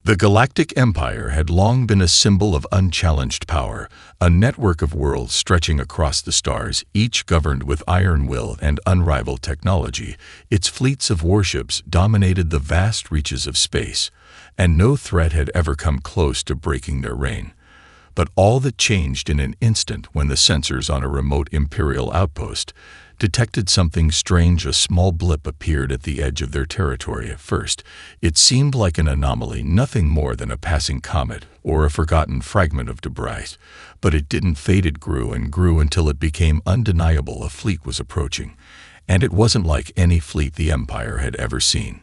The Galactic Empire had long been a symbol of unchallenged power, a network of worlds stretching across the stars, each governed with iron will and unrivaled technology. Its fleets of warships dominated the vast reaches of space, and no threat had ever come close to breaking their reign. But all that changed in an instant when the sensors on a remote Imperial outpost detected something strange. A small blip appeared at the edge of their territory. At first, it seemed like an anomaly, nothing more than a passing comet or a forgotten fragment of debris. But it didn't fade. It grew and grew until it became undeniable. A fleet was approaching, and it wasn't like any fleet the Empire had ever seen.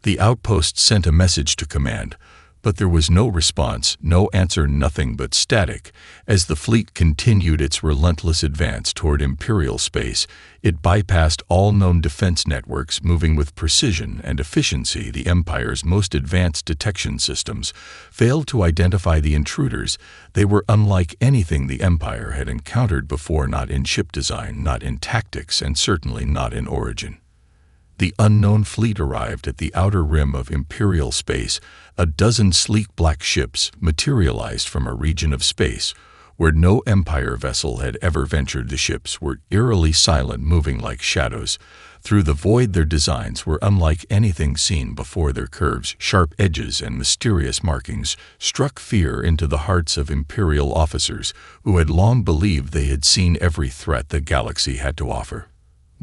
The outpost sent a message to command, but there was no response, no answer, nothing but static. As the fleet continued its relentless advance toward Imperial space, it bypassed all known defense networks, moving with precision and efficiency. The Empire's most advanced detection systems failed to identify the intruders. They were unlike anything the Empire had encountered before, not in ship design, not in tactics, and certainly not in origin. The unknown fleet arrived at the outer rim of Imperial space. A dozen sleek black ships materialized from a region of space where no Empire vessel had ever ventured. The ships were eerily silent, moving like shadows through the void. Their designs were unlike anything seen before. Their curves, sharp edges, and mysterious markings struck fear into the hearts of Imperial officers who had long believed they had seen every threat the galaxy had to offer.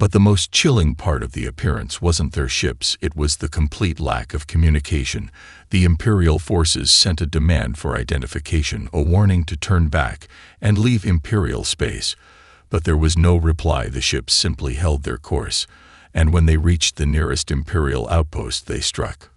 But the most chilling part of the appearance wasn't their ships, it was the complete lack of communication. The Imperial forces sent a demand for identification, a warning to turn back and leave Imperial space. But there was no reply. The ships simply held their course, and when they reached the nearest Imperial outpost, they struck.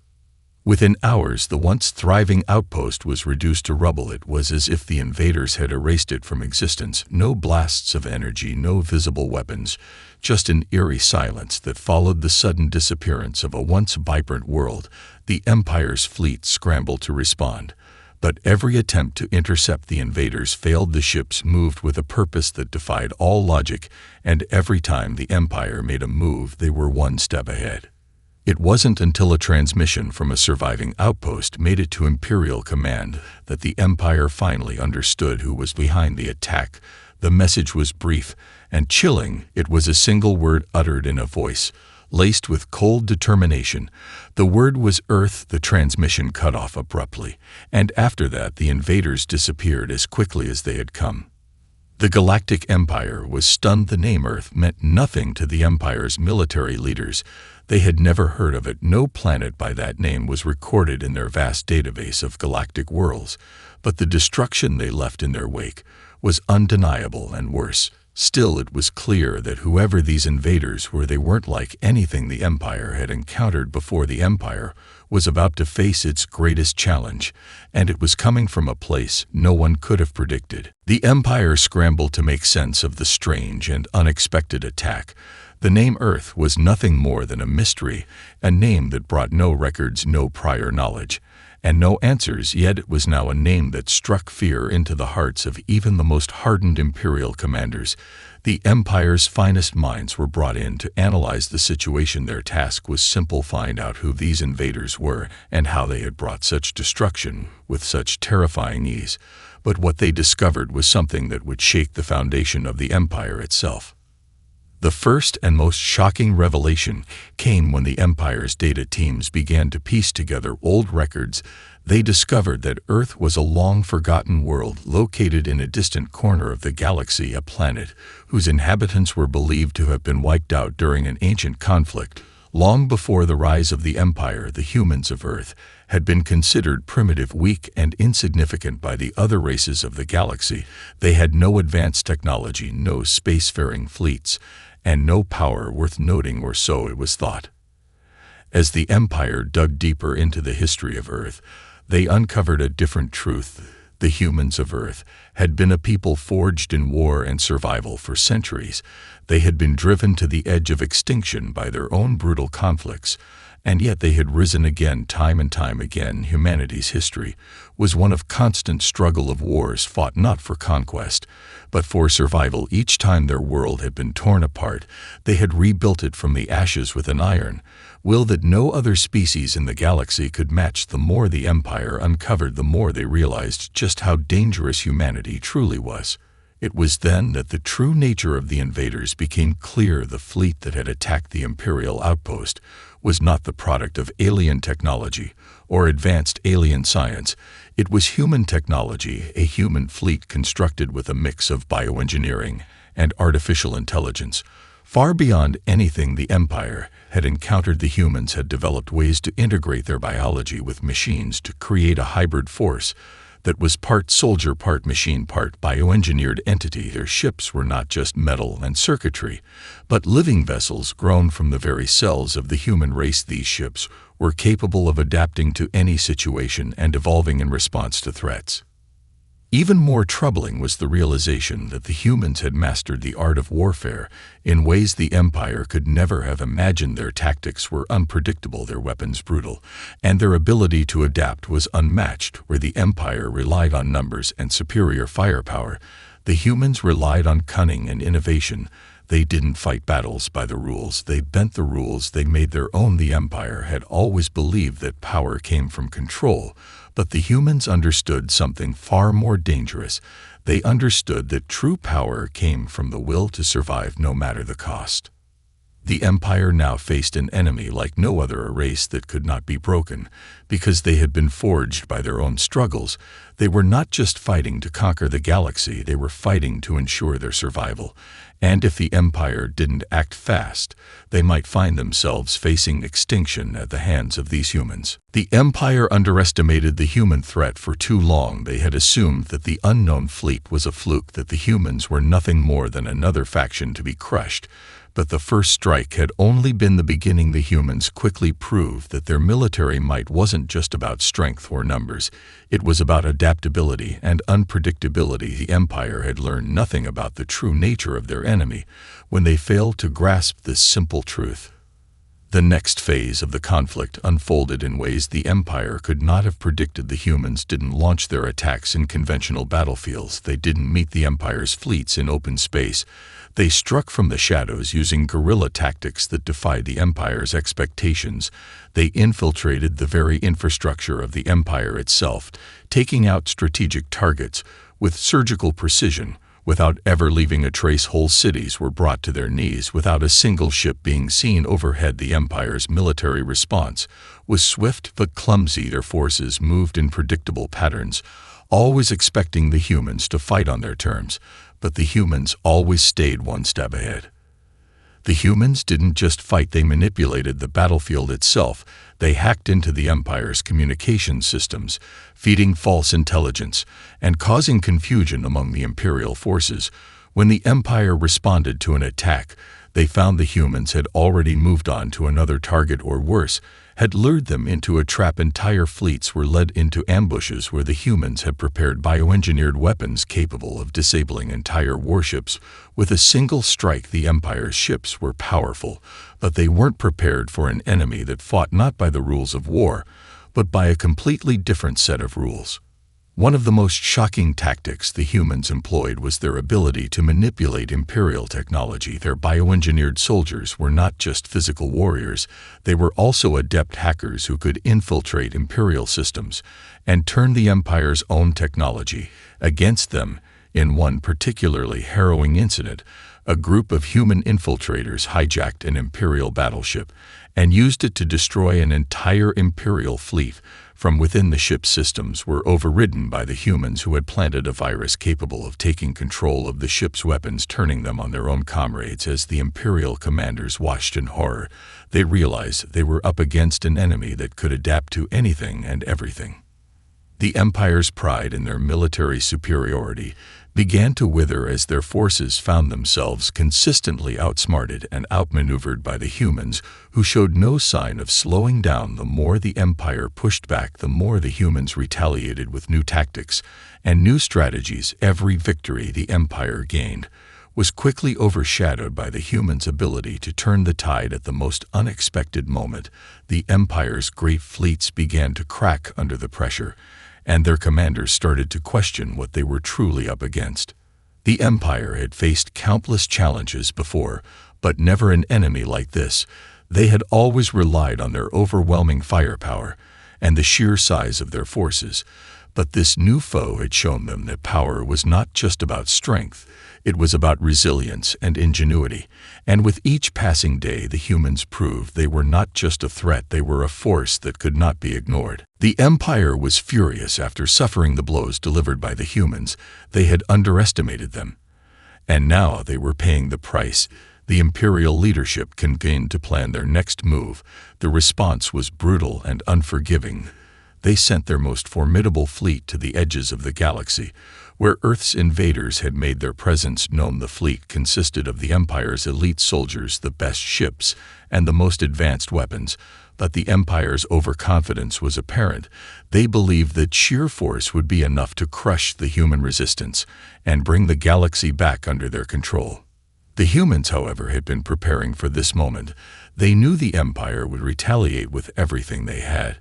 Within hours, the once thriving outpost was reduced to rubble. It was as if the invaders had erased it from existence. No blasts of energy, no visible weapons, just an eerie silence that followed the sudden disappearance of a once vibrant world. The Empire's fleet scrambled to respond, but every attempt to intercept the invaders failed. The ships moved with a purpose that defied all logic, and every time the Empire made a move, they were one step ahead. It wasn't until a transmission from a surviving outpost made it to Imperial command that the Empire finally understood who was behind the attack. The message was brief and chilling. It was a single word uttered in a voice laced with cold determination. The word was Earth. The transmission cut off abruptly, and after that the invaders disappeared as quickly as they had come. The Galactic Empire was stunned. The name Earth meant nothing to the Empire's military leaders. They had never heard of it. No planet by that name was recorded in their vast database of galactic worlds, but the destruction they left in their wake was undeniable. And worse still, it was clear that whoever these invaders were, they weren't like anything the Empire had encountered before. The Empire was about to face its greatest challenge, and it was coming from a place no one could have predicted. The Empire scrambled to make sense of the strange and unexpected attack. The name Earth was nothing more than a mystery, a name that brought no records, no prior knowledge, and no answers. Yet it was now a name that struck fear into the hearts of even the most hardened Imperial commanders. The Empire's finest minds were brought in to analyze the situation. Their task was simple: find out who these invaders were and how they had brought such destruction with such terrifying ease. But what they discovered was something that would shake the foundation of the Empire itself. The first and most shocking revelation came when the Empire's data teams began to piece together old records. They discovered that Earth was a long-forgotten world located in a distant corner of the galaxy, a planet whose inhabitants were believed to have been wiped out during an ancient conflict. Long before the rise of the Empire, the humans of Earth had been considered primitive, weak, and insignificant by the other races of the galaxy. They had no advanced technology, no spacefaring fleets, and no power worth noting, or so it was thought. As the Empire dug deeper into the history of Earth, they uncovered a different truth. The humans of Earth had been a people forged in war and survival for centuries. They had been driven to the edge of extinction by their own brutal conflicts, And yet they had risen again time and time again. Humanity's history was one of constant struggle of wars fought not for conquest, but for survival. Each time their world had been torn apart, they had rebuilt it from the ashes with an iron will that no other species in the galaxy could match. The more the Empire uncovered, the more they realized just how dangerous humanity truly was. It was then that the true nature of the invaders became clear. The fleet that had attacked the Imperial outpost was not the product of alien technology or advanced alien science. It was human technology, a human fleet constructed with a mix of bioengineering and artificial intelligence. Far beyond anything the Empire had encountered, the humans had developed ways to integrate their biology with machines to create a hybrid force that was part soldier, part machine, part bioengineered entity. Their ships were not just metal and circuitry, but living vessels grown from the very cells of the human race. These ships were capable of adapting to any situation and evolving in response to threats. Even more troubling was the realization that the humans had mastered the art of warfare in ways the Empire could never have imagined. Their tactics were unpredictable, their weapons brutal, and their ability to adapt was unmatched. Where the Empire relied on numbers and superior firepower, the humans relied on cunning and innovation. They didn't fight battles by the rules. They bent the rules. They made their own. The Empire had always believed that power came from control, but the humans understood something far more dangerous. They understood that true power came from the will to survive no matter the cost. The Empire now faced an enemy like no other, a race that could not be broken. Because they had been forged by their own struggles, they were not just fighting to conquer the galaxy, they were fighting to ensure their survival. And if the Empire didn't act fast, they might find themselves facing extinction at the hands of these humans. The Empire underestimated the human threat for too long. They had assumed that the unknown fleet was a fluke, that the humans were nothing more than another faction to be crushed. But the first strike had only been the beginning. The humans quickly proved that their military might wasn't just about strength or numbers. It was about adaptability and unpredictability. The Empire had learned nothing about the true nature of their enemy when they failed to grasp this simple truth. The next phase of the conflict unfolded in ways the Empire could not have predicted. The humans didn't launch their attacks in conventional battlefields. They didn't meet the Empire's fleets in open space. They struck from the shadows using guerrilla tactics that defied the Empire's expectations. They infiltrated the very infrastructure of the Empire itself, taking out strategic targets with surgical precision. Without ever leaving a trace, whole cities were brought to their knees without a single ship being seen overhead. The Empire's military response was swift but clumsy. Their forces moved in predictable patterns, always expecting the humans to fight on their terms, but the humans always stayed one step ahead. The humans didn't just fight, they manipulated the battlefield itself. They hacked into the Empire's communication systems, feeding false intelligence and causing confusion among the Imperial forces. When the Empire responded to an attack, they found the humans had already moved on to another target, or worse, had lured them into a trap. Entire fleets were led into ambushes where the humans had prepared bioengineered weapons capable of disabling entire warships with a single strike. The Empire's ships were powerful, but they weren't prepared for an enemy that fought not by the rules of war, but by a completely different set of rules. One of the most shocking tactics the humans employed was their ability to manipulate Imperial technology. Their bioengineered soldiers were not just physical warriors, they were also adept hackers who could infiltrate Imperial systems and turn the Empire's own technology against them. In one particularly harrowing incident, a group of human infiltrators hijacked an Imperial battleship and used it to destroy an entire Imperial fleet. From within, the ship's systems were overridden by the humans who had planted a virus capable of taking control of the ship's weapons, turning them on their own comrades. As the Imperial commanders watched in horror, they realized they were up against an enemy that could adapt to anything and everything. The Empire's pride in their military superiority began to wither as their forces found themselves consistently outsmarted and outmaneuvered by the humans, who showed no sign of slowing down. The more the Empire pushed back, the more the humans retaliated with new tactics and new strategies. Every victory the Empire gained was quickly overshadowed by the humans' ability to turn the tide at the most unexpected moment. The Empire's great fleets began to crack under the pressure, and their commanders started to question what they were truly up against. The Empire had faced countless challenges before, but never an enemy like this. They had always relied on their overwhelming firepower and the sheer size of their forces, but this new foe had shown them that power was not just about strength, it was about resilience and ingenuity, and with each passing day the humans proved they were not just a threat, they were a force that could not be ignored. The Empire was furious after suffering the blows delivered by the humans. They had underestimated them, and now they were paying the price. The Imperial leadership convened to plan their next move. The response was brutal and unforgiving. They sent their most formidable fleet to the edges of the galaxy, where Earth's invaders had made their presence known. The fleet consisted of the Empire's elite soldiers, the best ships, and the most advanced weapons, but the Empire's overconfidence was apparent. They believed that sheer force would be enough to crush the human resistance and bring the galaxy back under their control. The humans, however, had been preparing for this moment. They knew the Empire would retaliate with everything they had,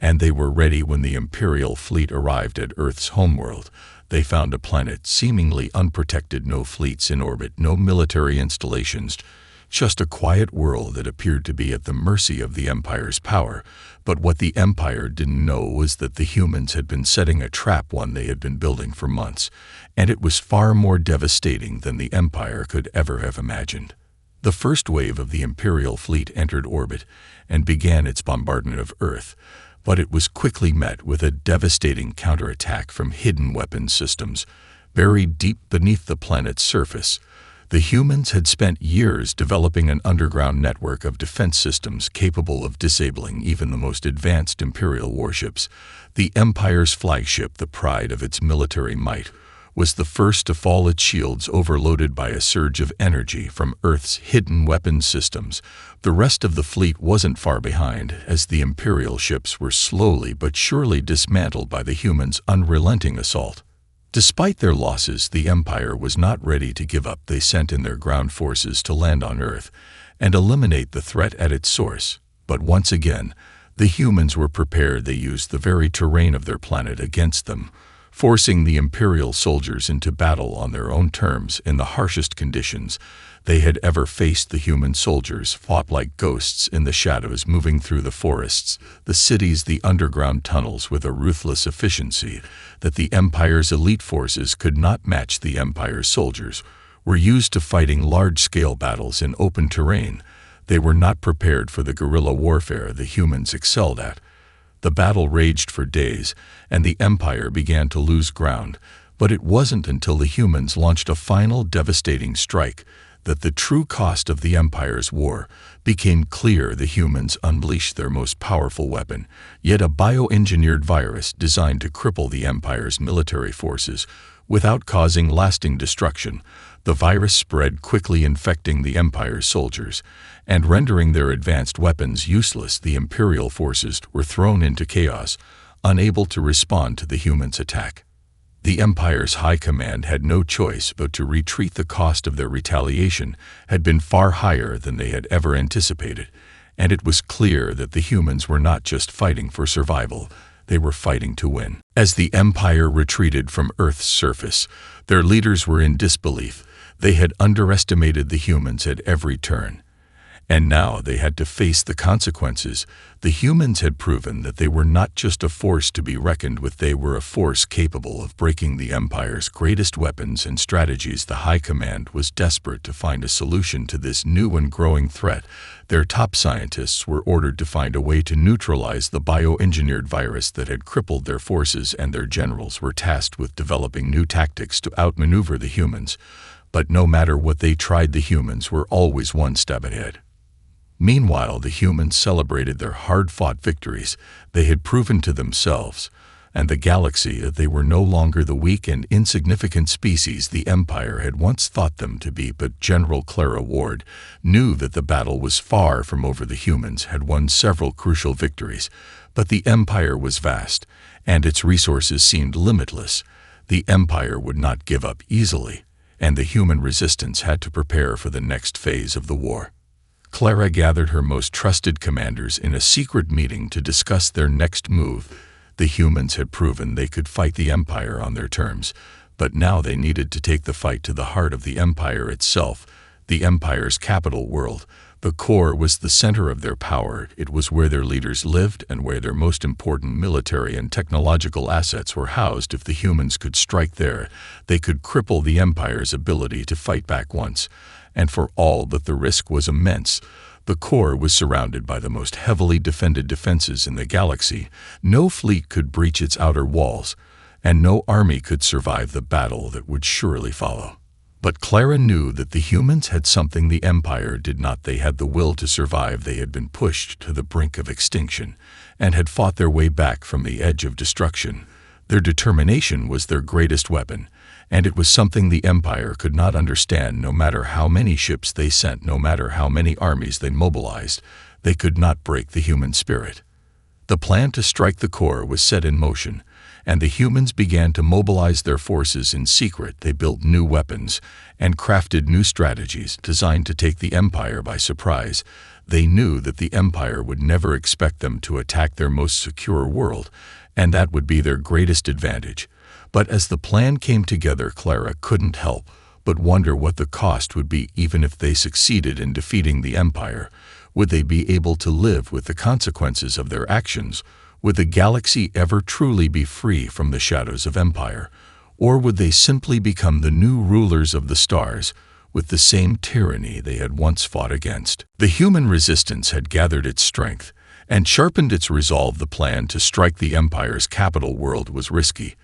and they were ready. When the Imperial fleet arrived at Earth's homeworld, they found a planet seemingly unprotected, no fleets in orbit, no military installations, just a quiet world that appeared to be at the mercy of the Empire's power. But what the Empire didn't know was that the humans had been setting a trap, one they had been building for months, and it was far more devastating than the Empire could ever have imagined. The first wave of the Imperial fleet entered orbit and began its bombardment of Earth, but it was quickly met with a devastating counterattack from hidden weapons systems buried deep beneath the planet's surface. The humans had spent years developing an underground network of defense systems capable of disabling even the most advanced Imperial warships. The Empire's flagship, the pride of its military might, was the first to fall, its shields overloaded by a surge of energy from Earth's hidden weapons systems. The rest of the fleet wasn't far behind, as the Imperial ships were slowly but surely dismantled by the humans' unrelenting assault. Despite their losses, the Empire was not ready to give up. They sent in their ground forces to land on Earth and eliminate the threat at its source. But once again, the humans were prepared. They used the very terrain of their planet against them, forcing the Imperial soldiers into battle on their own terms in the harshest conditions they had ever faced. The human soldiers fought like ghosts in the shadows, moving through the forests, the cities, the underground tunnels with a ruthless efficiency that the Empire's elite forces could not match. The Empire's soldiers were used to fighting large-scale battles in open terrain. They were not prepared for the guerrilla warfare the humans excelled at. The battle raged for days, and the Empire began to lose ground, but it wasn't until the humans launched a final devastating strike that the true cost of the Empire's war became clear. The humans unleashed their most powerful weapon, yet a bioengineered virus designed to cripple the Empire's military forces without causing lasting destruction. The virus spread quickly, infecting the Empire's soldiers and rendering their advanced weapons useless. The Imperial forces were thrown into chaos, unable to respond to the humans' attack. The Empire's high command had no choice but to retreat. The cost of their retaliation had been far higher than they had ever anticipated, and it was clear that the humans were not just fighting for survival, they were fighting to win. As the Empire retreated from Earth's surface, their leaders were in disbelief. They had underestimated the humans at every turn, and now they had to face the consequences. The humans had proven that they were not just a force to be reckoned with, they were a force capable of breaking the Empire's greatest weapons and strategies. The High Command was desperate to find a solution to this new and growing threat. Their top scientists were ordered to find a way to neutralize the bioengineered virus that had crippled their forces, and their generals were tasked with developing new tactics to outmaneuver the humans. But no matter what they tried, the humans were always one step ahead. Meanwhile, the humans celebrated their hard-fought victories. They had proven to themselves and the galaxy that they were no longer the weak and insignificant species the Empire had once thought them to be. But General Clara Ward knew that the battle was far from over. The humans had won several crucial victories, but the Empire was vast, and its resources seemed limitless. The Empire would not give up easily. and the human resistance had to prepare for the next phase of the war. Clara gathered her most trusted commanders in a secret meeting to discuss their next move. The humans had proven they could fight the Empire on their terms, but now they needed to take the fight to the heart of the Empire itself, the Empire's capital world. The core was the center of their power. It was where their leaders lived and where their most important military and technological assets were housed. If the humans could strike there, they could cripple the Empire's ability to fight back once and for all. But the risk was immense. The core was surrounded by the most heavily defended defenses in the galaxy. No fleet could breach its outer walls, and no army could survive the battle that would surely follow. But Clara knew that the humans had something the Empire did not. They had the will to survive. They had been pushed to the brink of extinction and had fought their way back from the edge of destruction. Their determination was their greatest weapon, and it was something the Empire could not understand. No matter how many ships they sent, no matter how many armies they mobilized, they could not break the human spirit. The plan to strike the core was set in motion, and the humans began to mobilize their forces in secret. They built new weapons and crafted new strategies designed to take the Empire by surprise. They knew that the Empire would never expect them to attack their most secure world, and that would be their greatest advantage. But as the plan came together, Clara couldn't help but wonder what the cost would be. Even if they succeeded in defeating the Empire, would they be able to live with the consequences of their actions? Would the galaxy ever truly be free from the shadows of Empire? Or would they simply become the new rulers of the stars, with the same tyranny they had once fought against? The human resistance had gathered its strength and sharpened its resolve. The plan to strike the Empire's capital world was risky,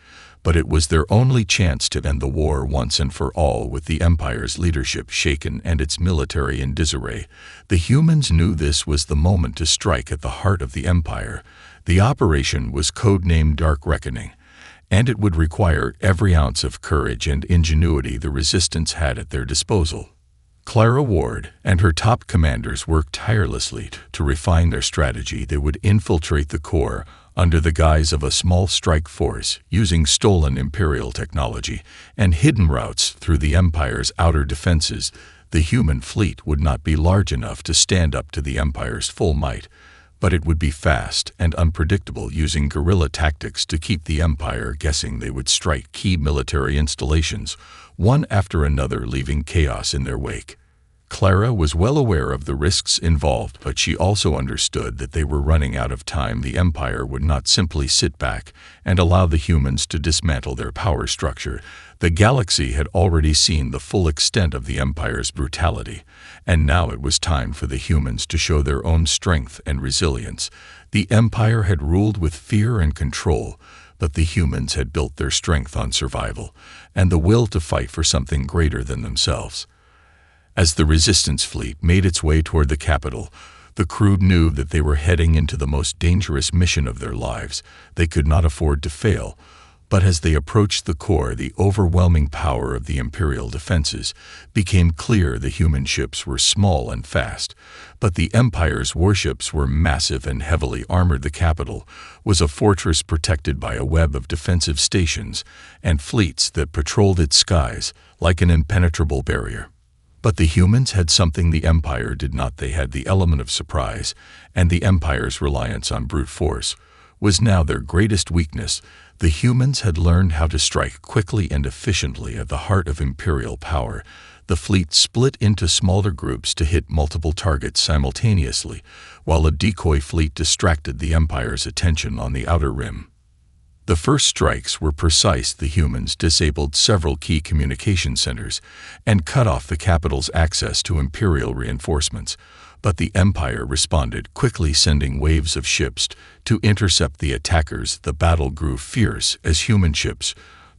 but it was their only chance to end the war once and for all. With the Empire's leadership shaken and its military in disarray, the humans knew this was the moment to strike at the heart of the Empire. The operation was codenamed Dark Reckoning, and it would require every ounce of courage and ingenuity the resistance had at their disposal. Clara Ward and her top commanders worked tirelessly to refine their strategy. They would infiltrate the core under the guise of a small strike force, using stolen Imperial technology and hidden routes through the Empire's outer defenses. The human fleet would not be large enough to stand up to the Empire's full might, but it would be fast and unpredictable, using guerrilla tactics to keep the Empire guessing. They would strike key military installations, one after another, leaving chaos in their wake. Clara was well aware of the risks involved, but she also understood that they were running out of time. The Empire would not simply sit back and allow the humans to dismantle their power structure. The galaxy had already seen the full extent of the Empire's brutality, and now it was time for the humans to show their own strength and resilience. The Empire had ruled with fear and control, but the humans had built their strength on survival and the will to fight for something greater than themselves. As the Resistance fleet made its way toward the capital, the crew knew that they were heading into the most dangerous mission of their lives. They could not afford to fail, but as they approached the core, the overwhelming power of the Imperial defenses became clear. The human ships were small and fast, but the Empire's warships were massive and heavily armored. The capital was a fortress protected by a web of defensive stations and fleets that patrolled its skies like an impenetrable barrier. But the humans had something the Empire did not. They had the element of surprise, and the Empire's reliance on brute force was now their greatest weakness. The humans had learned how to strike quickly and efficiently at the heart of Imperial power. The fleet split into smaller groups to hit multiple targets simultaneously, while a decoy fleet distracted the Empire's attention on the outer rim. The first strikes were precise. The humans disabled several key communication centers and cut off the capital's access to Imperial reinforcements, but the Empire responded quickly, sending waves of ships to intercept the attackers. The battle grew fierce as human ships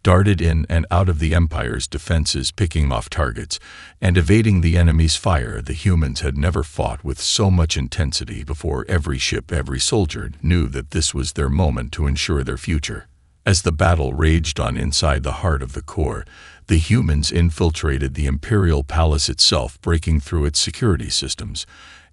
darted in and out of the Empire's defenses, picking off targets and evading the enemy's fire. The humans had never fought with so much intensity before. Every ship, every soldier knew that this was their moment to ensure their future. As the battle raged on inside the heart of the core, the humans infiltrated the Imperial palace itself, breaking through its security systems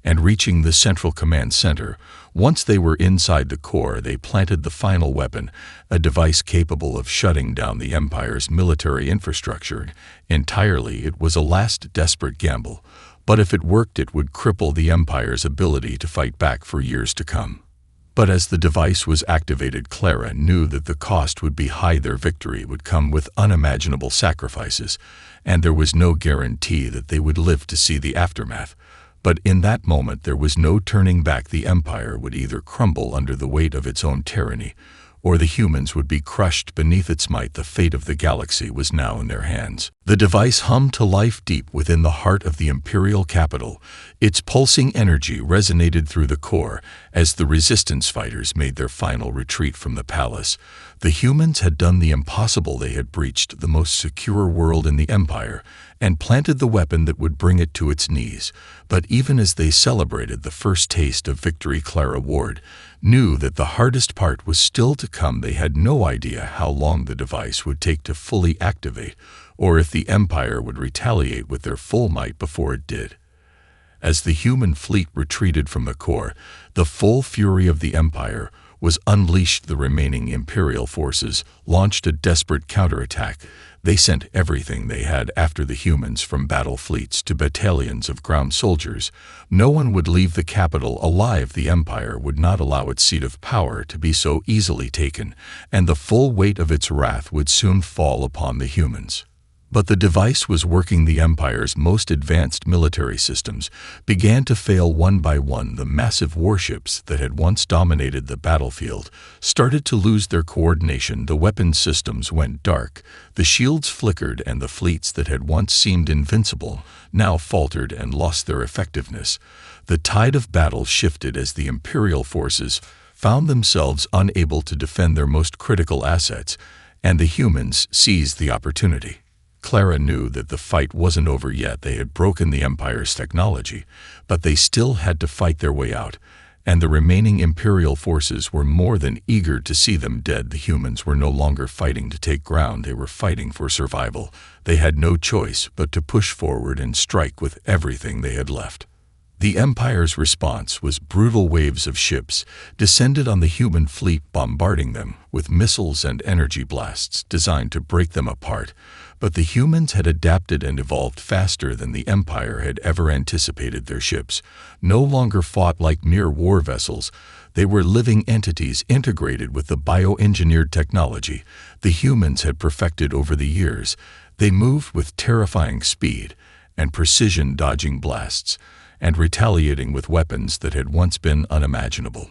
and reaching the central command center. Once they were inside the core, they planted the final weapon, a device capable of shutting down the Empire's military infrastructure entirely. It was a last desperate gamble, but if it worked, it would cripple the Empire's ability to fight back for years to come. But as the device was activated, Clara knew that the cost would be high. Their victory would come with unimaginable sacrifices, and there was no guarantee that they would live to see the aftermath. But in that moment there was no turning back. The Empire would either crumble under the weight of its own tyranny, or the humans would be crushed beneath its might. The fate of the galaxy was now in their hands. The device hummed to life deep within the heart of the Imperial capital. Its pulsing energy resonated through the core as the resistance fighters made their final retreat from the palace. The humans had done the impossible. They had breached the most secure world in the Empire and planted the weapon that would bring it to its knees. But even as they celebrated the first taste of victory, Clara Ward knew that the hardest part was still to come. They had no idea how long the device would take to fully activate, or if the Empire would retaliate with their full might before it did. As the human fleet retreated from the core, the full fury of the Empire was unleashed. The remaining Imperial forces launched a desperate counterattack. They sent everything they had after the humans, from battle fleets to battalions of ground soldiers. No one would leave the capital alive. The Empire would not allow its seat of power to be so easily taken, and the full weight of its wrath would soon fall upon the humans. But the device was working. The Empire's most advanced military systems began to fail one by one. The massive warships that had once dominated the battlefield started to lose their coordination. The weapons systems went dark, the shields flickered, and the fleets that had once seemed invincible now faltered and lost their effectiveness. The tide of battle shifted as the Imperial forces found themselves unable to defend their most critical assets, and the humans seized the opportunity. Clara knew that the fight wasn't over yet. They had broken the Empire's technology, but they still had to fight their way out, and the remaining Imperial forces were more than eager to see them dead. The humans were no longer fighting to take ground. They were fighting for survival. They had no choice but to push forward and strike with everything they had left. The Empire's response was brutal. Waves of ships descended on the human fleet, bombarding them with missiles and energy blasts designed to break them apart. But the humans had adapted and evolved faster than the Empire had ever anticipated. Their ships no longer fought like mere war vessels. They were living entities integrated with the bioengineered technology the humans had perfected over the years. They moved with terrifying speed and precision, dodging blasts and retaliating with weapons that had once been unimaginable.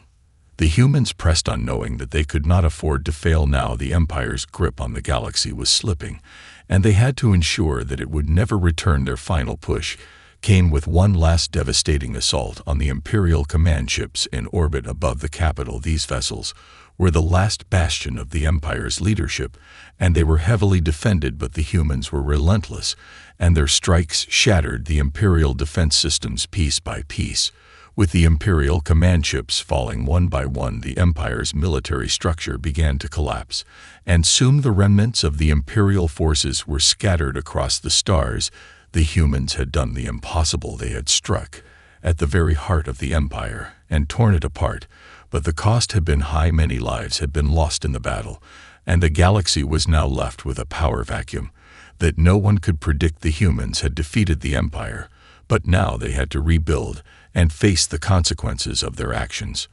The humans pressed on, knowing that they could not afford to fail now. The Empire's grip on the galaxy was slipping, and they had to ensure that it would never return. Their final push came with one last devastating assault on the Imperial command ships in orbit above the capital. These vessels were the last bastion of the Empire's leadership, and they were heavily defended, but the humans were relentless, and their strikes shattered the Imperial defense systems piece by piece. With the Imperial command ships falling one by one, the Empire's military structure began to collapse, and soon the remnants of the Imperial forces were scattered across the stars. The humans had done the impossible. They had struck at the very heart of the Empire and torn it apart, but the cost had been high. Many lives had been lost in the battle, and the galaxy was now left with a power vacuum that no one could predict. The humans had defeated the Empire, but now they had to rebuild and face the consequences of their actions.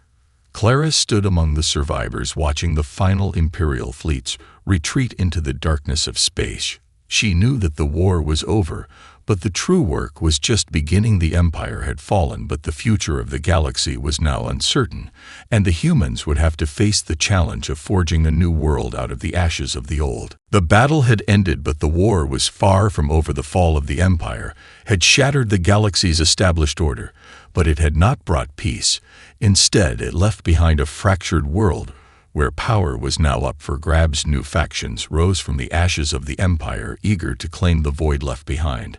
Clara stood among the survivors, watching the final Imperial fleets retreat into the darkness of space. She knew that the war was over, but the true work was just beginning. The Empire had fallen, but the future of the galaxy was now uncertain, and the humans would have to face the challenge of forging a new world out of the ashes of the old. The battle had ended, but the war was far from over. The fall of the Empire had shattered the galaxy's established order, but it had not brought peace. Instead, it left behind a fractured world where power was now up for grabs. New factions rose from the ashes of the Empire, eager to claim the void left behind,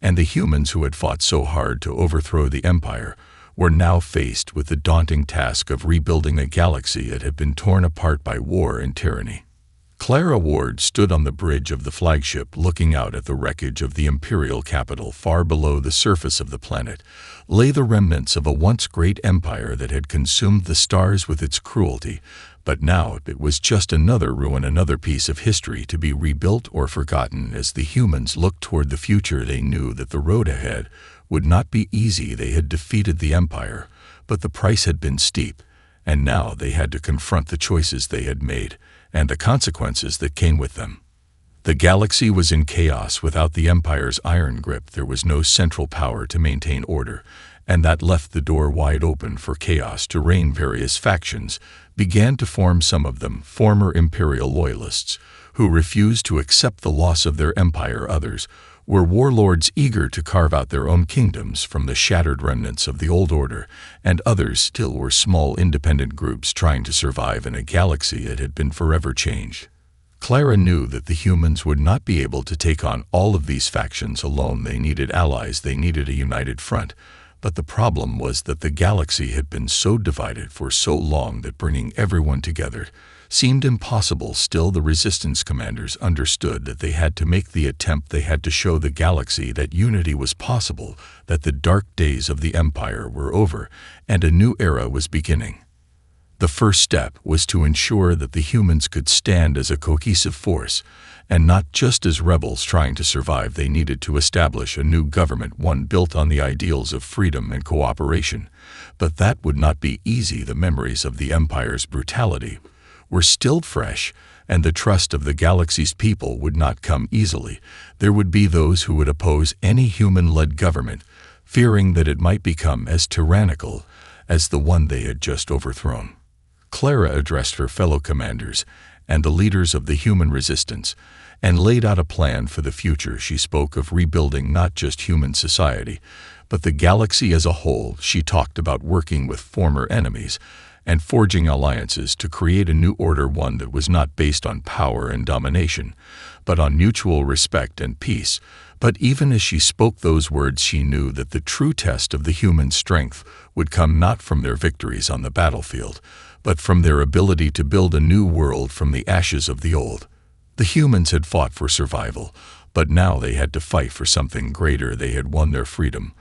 and the humans who had fought so hard to overthrow the Empire were now faced with the daunting task of rebuilding a galaxy that had been torn apart by war and tyranny. Clara Ward stood on the bridge of the flagship looking out at the wreckage of the imperial capital. Far below the surface of the planet lay the remnants of a once great empire that had consumed the stars with its cruelty, but now it was just another ruin, another piece of history to be rebuilt or forgotten. As the humans looked toward the future, they knew that the road ahead would not be easy. They had defeated the empire, but the price had been steep, and now they had to confront the choices they had made and the consequences that came with them. The galaxy was in chaos. Without the Empire's iron grip, there was no central power to maintain order, and that left the door wide open for chaos to reign. Various factions began to form, some of them former Imperial loyalists who refused to accept the loss of their empire. Others were warlords eager to carve out their own kingdoms from the shattered remnants of the old order, and others still were small independent groups trying to survive in a galaxy that had been forever changed. Clara knew that the humans would not be able to take on all of these factions alone. They needed allies, they needed a united front. But the problem was that the galaxy had been so divided for so long that bringing everyone together seemed impossible. Still, the resistance commanders understood that they had to make the attempt. They had to show the galaxy that unity was possible, that the dark days of the Empire were over, and a new era was beginning. The first step was to ensure that the humans could stand as a cohesive force, and not just as rebels trying to survive. They needed to establish a new government, one built on the ideals of freedom and cooperation. But that would not be easy. The memories of the Empire's brutality were still fresh, and the trust of the galaxy's people would not come easily. There would be those who would oppose any human-led government, fearing that it might become as tyrannical as the one they had just overthrown. Clara addressed her fellow commanders and the leaders of the human resistance, and laid out a plan for the future. She spoke of rebuilding not just human society, but the galaxy as a whole. She talked about working with former enemies and forging alliances to create a new order, one that was not based on power and domination, but on mutual respect and peace. But even as she spoke those words, she knew that the true test of the human strength would come not from their victories on the battlefield, but from their ability to build a new world from the ashes of the old. The humans had fought for survival, but now they had to fight for something greater. They had won their freedom,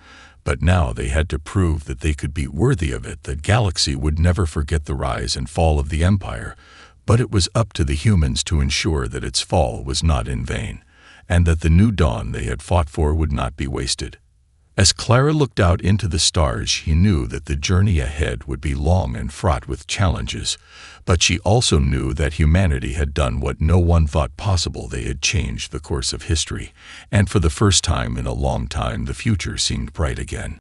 but now they had to prove that they could be worthy of it. The galaxy would never forget the rise and fall of the Empire, but it was up to the humans to ensure that its fall was not in vain, and that the new dawn they had fought for would not be wasted. As Clara looked out into the stars, she knew that the journey ahead would be long and fraught with challenges, but she also knew that humanity had done what no one thought possible. They had changed the course of history, and for the first time in a long time, the future seemed bright again.